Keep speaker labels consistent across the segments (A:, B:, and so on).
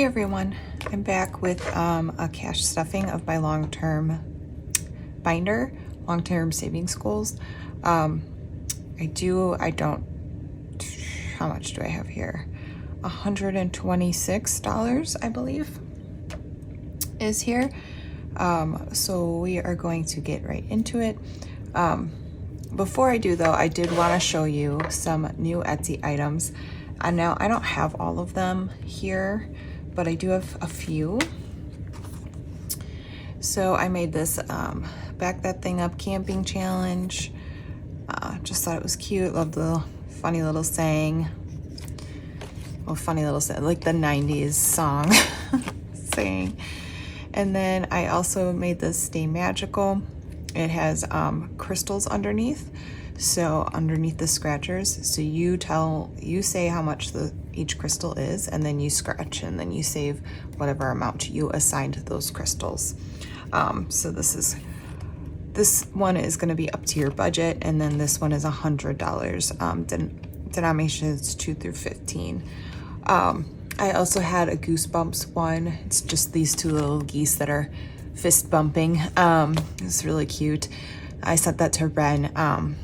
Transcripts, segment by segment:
A: everyone, I'm back with a cash stuffing of my long-term binder, long-term savings goals. How much do I have here? $126, I believe, is here. So we are going to get right into it. Before I do though, I did want to show you some new Etsy items. And now I don't have all of them here, but I do have a few. So I made this back that thing up camping challenge. Just thought it was cute. Loved the funny little saying. Well, funny little saying, like the 90s song saying. And then I also made this Stay Magical. It has crystals underneath. So underneath the scratchers, so you say how much each crystal is, and then you scratch, and then you save whatever amount you assigned those crystals. So this one is going to be up to your budget, and then this one is $100. Denomination is 2 through 15. I also had a Goosebumps one. It's just these two little geese that are fist bumping. It's really cute. I sent that to Ren.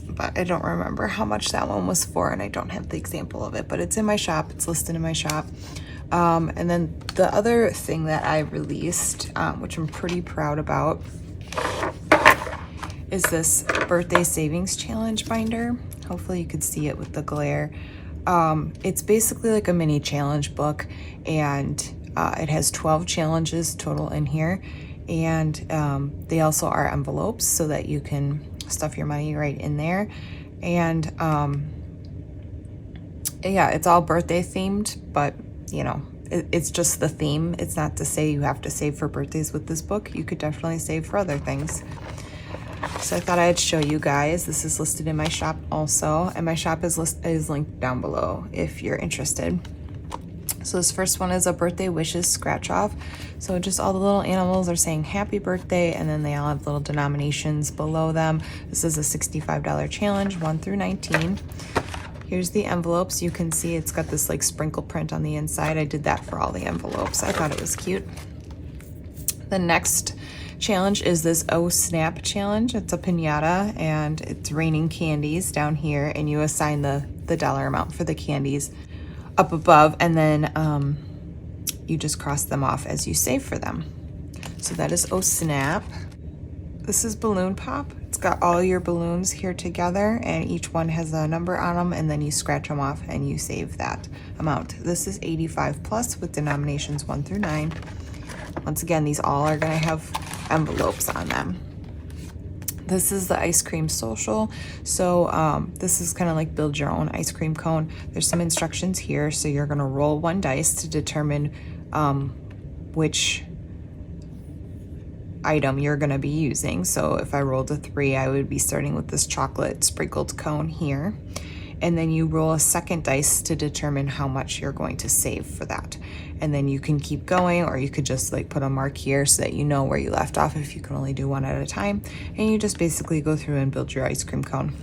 A: But I don't remember how much that one was for, and I don't have the example of it, but it's in my shop. It's listed in my shop. And then the other thing that I released, which I'm pretty proud about, is this birthday savings challenge binder. Hopefully you could see it with the glare. It's basically like a mini challenge book, and it has 12 challenges total in here. And they also are envelopes so that you can stuff your money right in there. And yeah, it's all birthday themed, but you know, it's just the theme. It's not to say you have to save for birthdays with this book. You could definitely save for other things. So I thought I'd show you guys. This is listed in my shop also, and my shop is linked down below if you're interested. So this first one is a birthday wishes scratch off. So just all the little animals are saying happy birthday, and then they all have little denominations below them. This is a $65 challenge, 1 through 19. Here's the envelopes. You can see it's got this like sprinkle print on the inside. I did that for all the envelopes. I thought it was cute. The next challenge is this Oh Snap challenge. It's a piñata, and it's raining candies down here, and you assign the dollar amount for the candies up above, and then you just cross them off as you save for them. So that is Oh Snap. This is Balloon Pop. It's got all your balloons here together, and each one has a number on them, and then you scratch them off and you save that amount. This is 85 plus with denominations 1 through 9. Once again, these all are going to have envelopes on them. This is the ice cream social. So this is kind of like build your own ice cream cone. There's some instructions here. So you're going to roll 1 dice to determine which item you're going to be using. So if I rolled a 3, I would be starting with this chocolate sprinkled cone here. And then you roll a second dice to determine how much you're going to save for that. And then you can keep going, or you could just like put a mark here so that you know where you left off if you can only do one at a time. And you just basically go through and build your ice cream cone.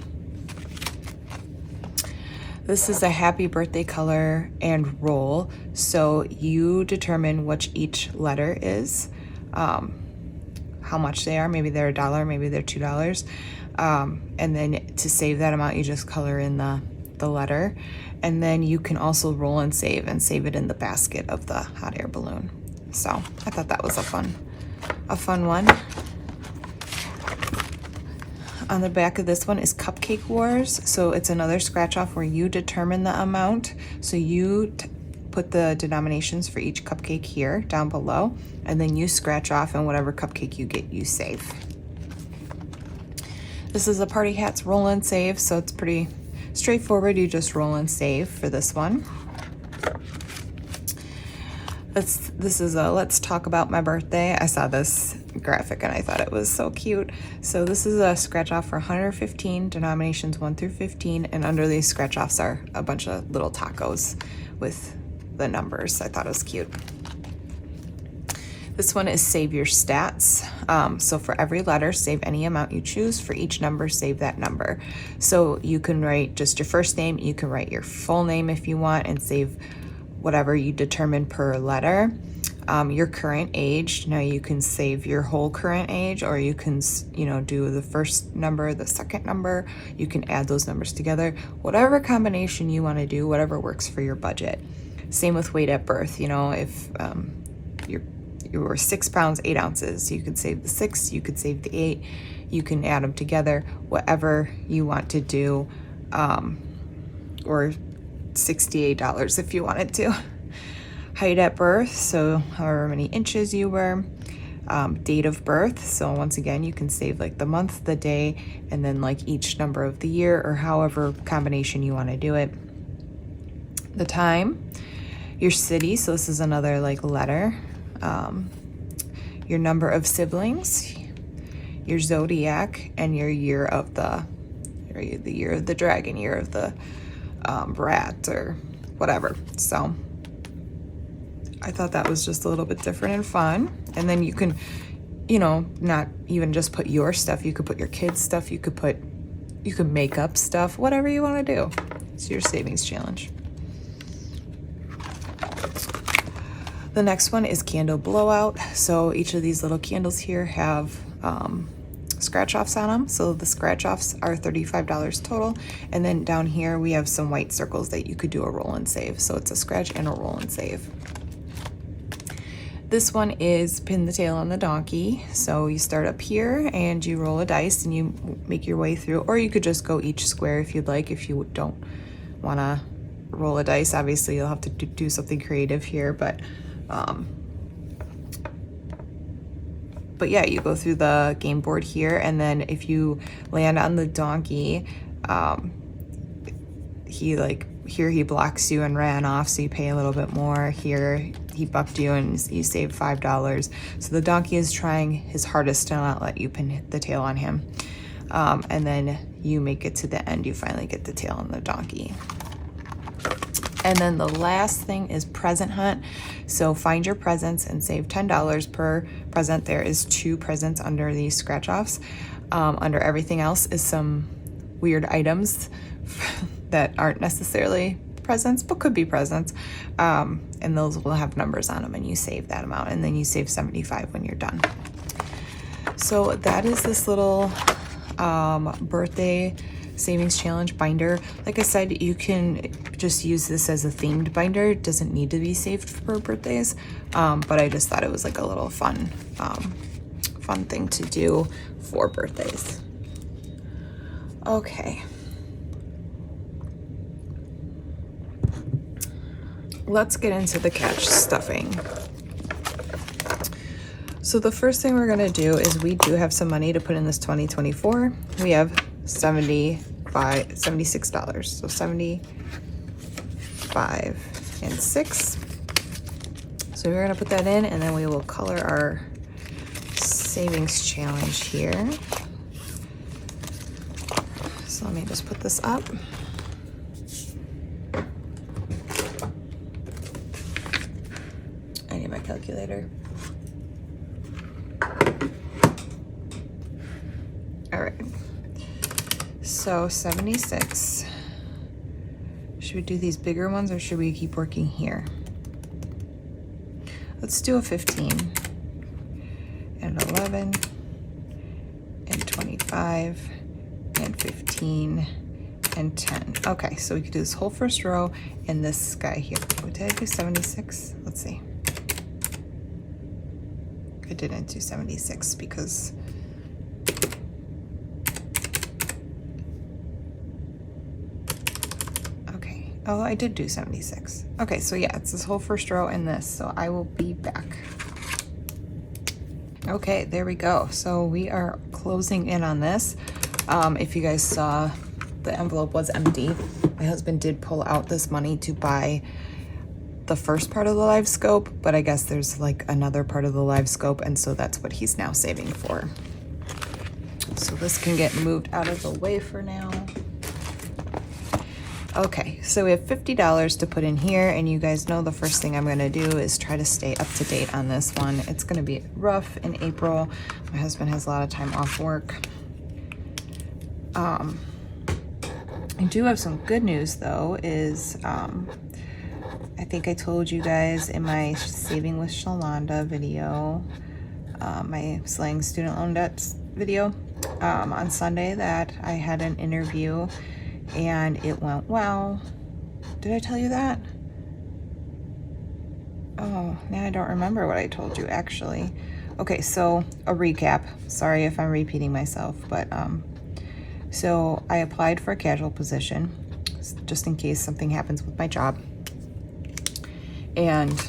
A: This is a happy birthday color and roll. So you determine which each letter is, how much they are. Maybe they're $1, maybe they're $2. And then to save that amount, you just color in the letter. And then you can also roll and save it in the basket of the hot air balloon. So I thought that was a fun one. On the back of this one is Cupcake Wars. So it's another scratch off where you determine the amount. So you put the denominations for each cupcake here down below, and then you scratch off, and whatever cupcake you get, you save. This is a Party Hats roll and save, so it's pretty straightforward. You just roll and save for this one. This is a Let's Talk About My Birthday. I saw this graphic and I thought it was so cute. So this is a scratch off for 115, denominations 1 through 15, and under these scratch offs are a bunch of little tacos with the numbers. I thought it was cute. This one is Save Your Stats. So for every letter, save any amount you choose. For each number, save that number. So you can write just your first name. You can write your full name if you want and save whatever you determine per letter. Your current age, now you can save your whole current age, or you can, you know, do the first number, the second number. You can add those numbers together, whatever combination you want to do, whatever works for your budget. Same with weight at birth. You know, if you were 6 pounds 8 ounces, you could save the 6, you could save the 8, you can add them together, whatever you want to do, or $68 if you wanted to. Height at birth, so however many inches you were. Date of birth, so once again you can save like the month, the day, and then like each number of the year, or however combination you want to do it. The time, your city, so this is another like letter. Your number of siblings, your zodiac, and your year of the year of the dragon, year of the rat, or whatever. So I thought that was just a little bit different and fun. And then you can, you know, not even just put your stuff, you could put your kids' stuff, you could make up stuff, whatever you want to do. It's your savings challenge. The next one is candle blowout. So each of these little candles here have scratch offs on them. So the scratch offs are $35 total. And then down here we have some white circles that you could do a roll and save. So it's a scratch and a roll and save. This one is pin the tail on the donkey. So you start up here and you roll a dice and you make your way through, or you could just go each square if you'd like. If you don't want to roll a dice, obviously you'll have to do something creative here, but yeah, you go through the game board here, and then if you land on the donkey, he blocks you and ran off, so you pay a little bit more. Here he bucked you and you save $5. So the donkey is trying his hardest to not let you pin the tail on him, and then you make it to the end, you finally get the tail on the donkey. And then the last thing is present hunt. So find your presents and save $10 per present. There is 2 presents under these scratch offs. Under everything else is some weird items that aren't necessarily presents, but could be presents. And those will have numbers on them, and you save that amount, and then you save $75 when you're done. So that is this little birthday savings challenge binder. Like I said, you can just use this as a themed binder. It doesn't need to be saved for birthdays, but I just thought it was like a little fun thing to do for birthdays. Okay, let's get into the catch stuffing. So the first thing we're gonna do is, we do have some money to put in this 2024. We have $76. So 75 and 6. So we're gonna put that in, and then we will color our savings challenge here. So let me just put this up. I need my calculator. All right. So 76. Should we do these bigger ones, or should we keep working here? Let's do a 15 and 11 and 25 and 15 and 10. Okay, so we could do this whole first row and this guy here. Did I do 76? Let's see. I didn't do 76 because oh, I did do 76. Okay, so yeah, it's this whole first row and this, so I will be back. Okay, there we go. So we are closing in on this. If you guys saw, the envelope was empty. My husband did pull out this money to buy the first part of the live scope, but I guess there's like another part of the live scope, and so that's what he's now saving for. So this can get moved out of the way for now. Okay, so we have $50 to put in here, and you guys know the first thing I'm gonna do is try to stay up to date on this one. It's gonna be rough in April. My husband has a lot of time off work. I do have some good news though, is I think I told you guys in my Saving with Shalonda video, my Slaying Student Loan Debts video, on Sunday, that I had an interview and it went well. Did I tell you that? Oh, now I don't remember what I told you actually. Okay, so a recap. Sorry if I'm repeating myself, but so I applied for a casual position just in case something happens with my job. And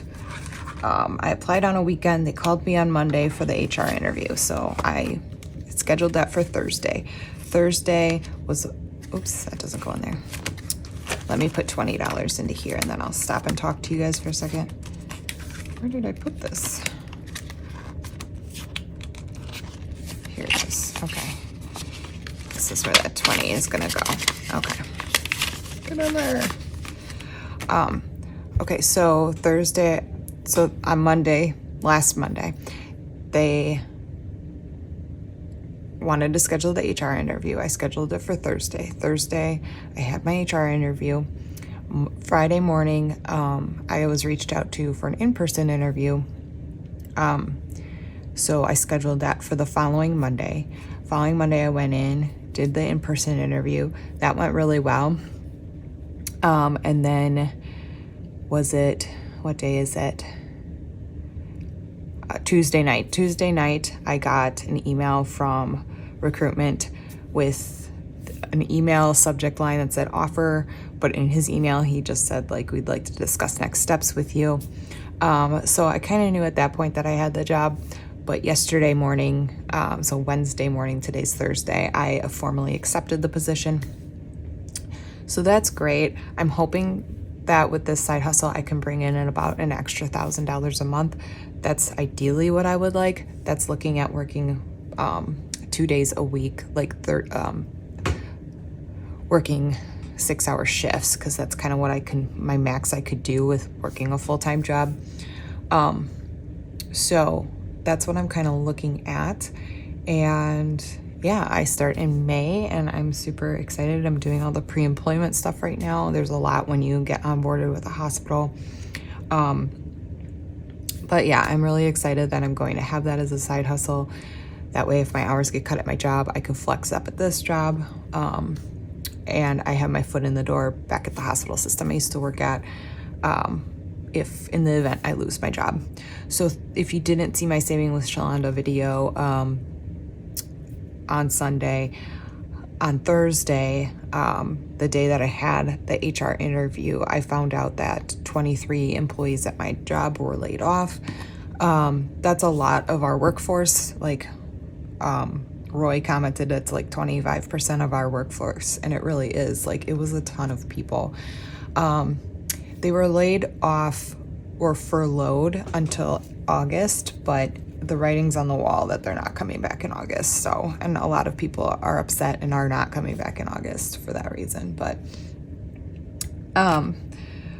A: I applied on a weekend. They called me on Monday for the HR interview. So I scheduled that for Thursday. Thursday was, oops, that doesn't go in there. Let me put $20 into here and then I'll stop and talk to you guys for a second. Where did I put this? Here it is. Okay. This is where that 20 is gonna go. Okay. Get in there. Okay, so Thursday, so on Monday, last Monday, they wanted to schedule the HR interview. I scheduled it for Thursday. Thursday, I had my HR interview. Friday morning, I was reached out to for an in-person interview. So I scheduled that for the following Monday. Following Monday, I went in, did the in-person interview. That went really well. And then what day is it? Tuesday night. Tuesday night, I got an email from recruitment with an email subject line that said offer, but in his email, he just said, like, we'd like to discuss next steps with you. So I kind of knew at that point that I had the job, but yesterday morning, so Wednesday morning, today's Thursday, I formally accepted the position. So that's great. I'm hoping that with this side hustle, I can bring in about an extra $1,000 a month. That's ideally what I would like. That's looking at working 2 days a week, like working 6-hour shifts, because that's kind of what my max I could do with working a full-time job. So that's what I'm kind of looking at. And yeah, I start in May and I'm super excited. I'm doing all the pre-employment stuff right now. There's a lot when you get onboarded with a hospital. But yeah, I'm really excited that I'm going to have that as a side hustle. That way, if my hours get cut at my job, I can flex up at this job. And I have my foot in the door back at the hospital system I used to work at, if in the event I lose my job. So if you didn't see my Saving with Shalonda video, on Sunday, on Thursday, the day that I had the HR interview, I found out that 23 employees at my job were laid off. That's a lot of our workforce. Like, Roy commented, it's like 25% of our workforce, and it really is. Like, it was a ton of people. They were laid off or furloughed until August, but the writing's on the wall that they're not coming back in August. So, and a lot of people are upset and are not coming back in August for that reason. But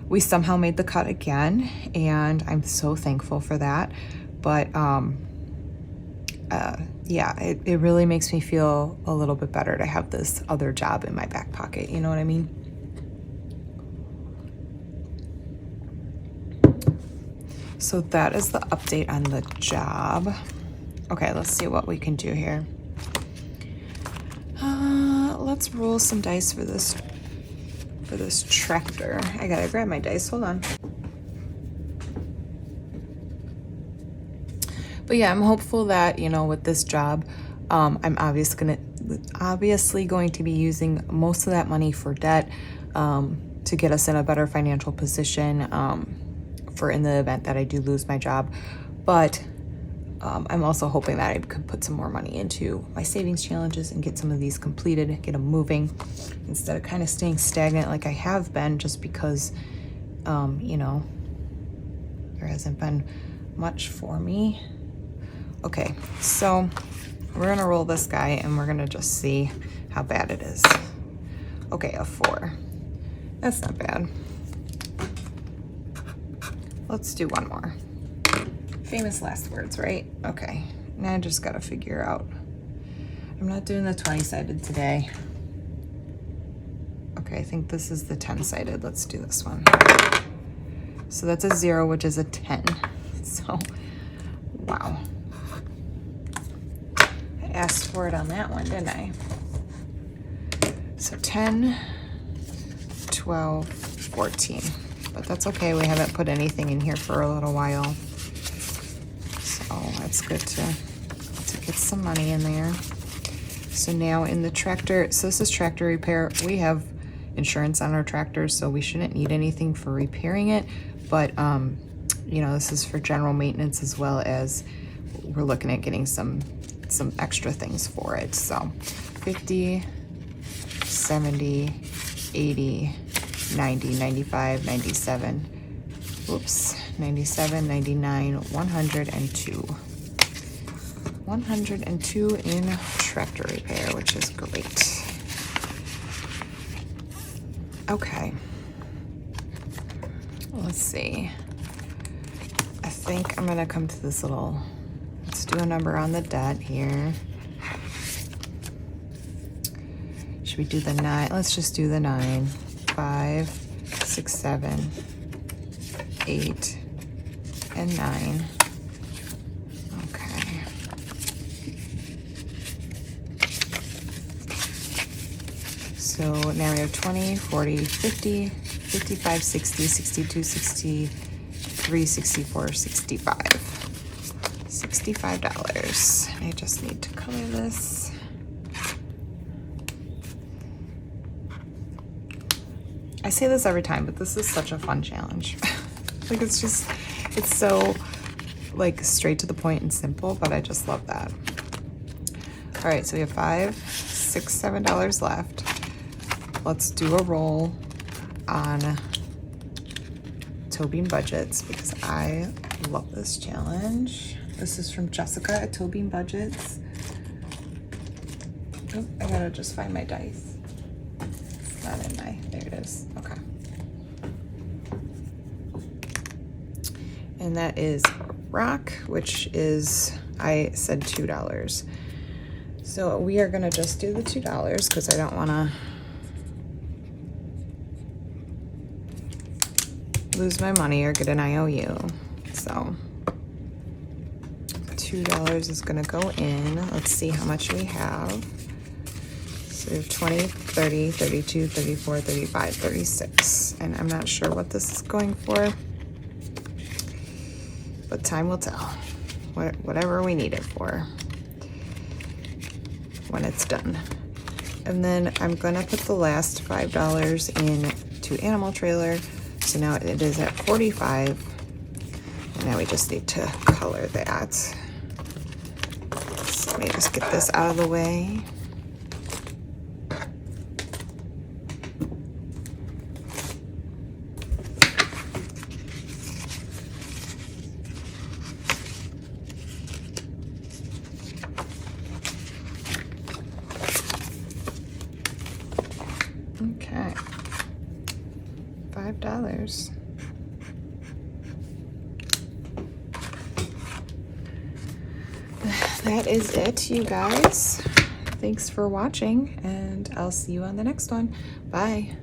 A: we somehow made the cut again, and I'm so thankful for that. But yeah, it really makes me feel a little bit better to have this other job in my back pocket. You know what I mean? So that is the update on the job. Okay, let's see what we can do here. Let's roll some dice for this tractor. I gotta grab my dice, hold on. But yeah, I'm hopeful that, you know, with this job, I'm obviously going to be using most of that money for debt, to get us in a better financial position, for in the event that I do lose my job. But I'm also hoping that I could put some more money into my savings challenges and get some of these completed, get them moving, instead of kind of staying stagnant like I have been, just because, you know, there hasn't been much for me. Okay, so we're gonna roll this guy and we're gonna just see how bad it is. Okay, a 4. That's not bad. Let's do one more. Famous last words, right? Okay, now I just gotta figure out. I'm not doing the 20-sided today. Okay, I think this is the 10-sided. Let's do this one. So that's a 0, which is a 10. So, wow. I asked for it on that one, didn't I? So 10, 12, 14. But that's okay, we haven't put anything in here for a little while. So that's good to get some money in there. So now in the tractor, so this is tractor repair. We have insurance on our tractors, so we shouldn't need anything for repairing it. But, you know, this is for general maintenance as well as we're looking at getting some extra things for it. So 50, 70, 80, 90, 95, 97, oops, 97, 99, 102. 102 in tractor repair, which is great. Okay. Let's see. I think I'm gonna come to this little, let's do a number on the debt here. Should we do the 9? Let's just do the 9. 5, 6, 7, 8, and 9. Okay. So now we have 20, 40, 50, 55, 60, 62, 63, 64, 65. $65. I just need to color this. I say this every time, but this is such a fun challenge. Like it's so like straight to the point and simple, but I just love that. All right, so we have $5, $6, $7 left. Let's do a roll on Tobean Budgets because I love this challenge. This is from Jessica at Tobean Budgets. Oh, I gotta just find my dice. It's not in my, there it is, okay. And that is rock, which is, I said $2. So we are gonna just do the $2 because I don't wanna lose my money or get an IOU. So $2 is gonna go in. Let's see how much we have. So we have 20, 30, 32, 34, 35, 36. And I'm not sure what this is going for, but time will tell. Whatever we need it for when it's done. And then I'm gonna put the last $5 in to animal trailer. So now it is at 45. And now we just need to color that. So let me just get this out of the way. Okay, $5. That is it, you guys. Thanks for watching, and I'll see you on the next one. Bye.